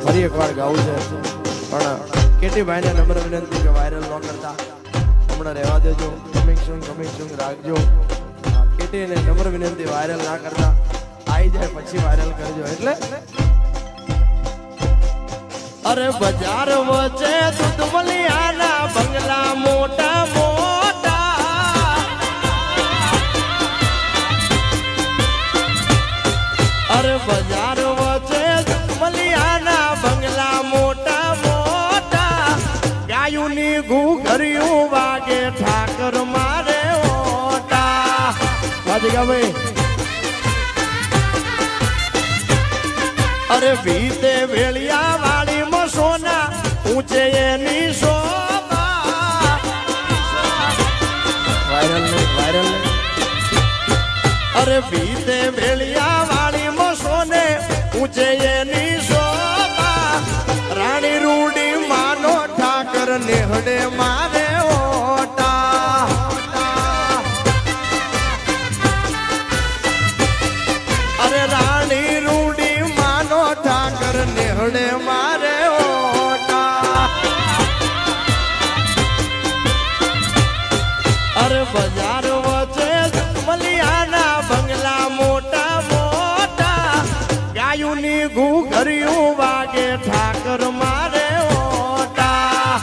ફરી એકવાર ગાવું છે પણ કેટીભાઈ ને નમ્ર વિનંતી કે વાયરલ ન કરતા હમણાં રહેવા દેજો. કમિંગ સૂન રાખજો. કેટી ને નમ્ર વિનંતી વાયરલ ના કરતા, આવી જાય પછી વાયરલ કરજો. એટલે અરે બજાર વચ્ચે દૂધમલિયાના બંગલા મોટા મોટા, અરે બજાર વચ્ચે દૂધમલિયાના બંગલા મોટા મોટા, ગાયુની ઘૂઘરિયું વાગે ઠાકર મારે ઓટા. વાજગા ભાઈ અરે ભીતે વેળિયા વાળી સોના ઊંચે એની શોભા. વાયરલ અરે ભીતે વેળિયા વાળી સોને ઊંચે એની શોભા. રાણી રૂડી માનો ઠાકર નેહડે મારે ઓટા. અરે રાણી રૂડી માનો ઠાકર નેહડે મારે. અરે બજાર વચ્ચે મલિયાના બંગલા મોટા મોટા, ગાયુની ઘૂઘરિયું વાગે ઠાકર મારે ઓટા.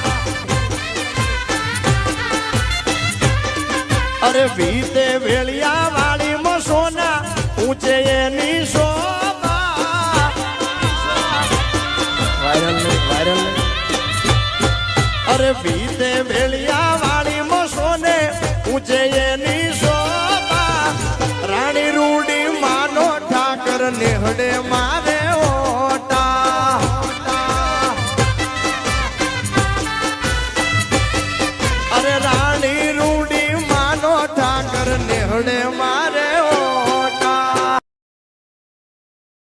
અરે ભીતે વેળિયા વાળી સોના ઊંચે એની શોભા. વાયરલ અરે ભીતે વેળિયા વાળી સોને ઊંચે એની શોભા. રાણી રૂડી માનો ઠાકર નેહડે મારે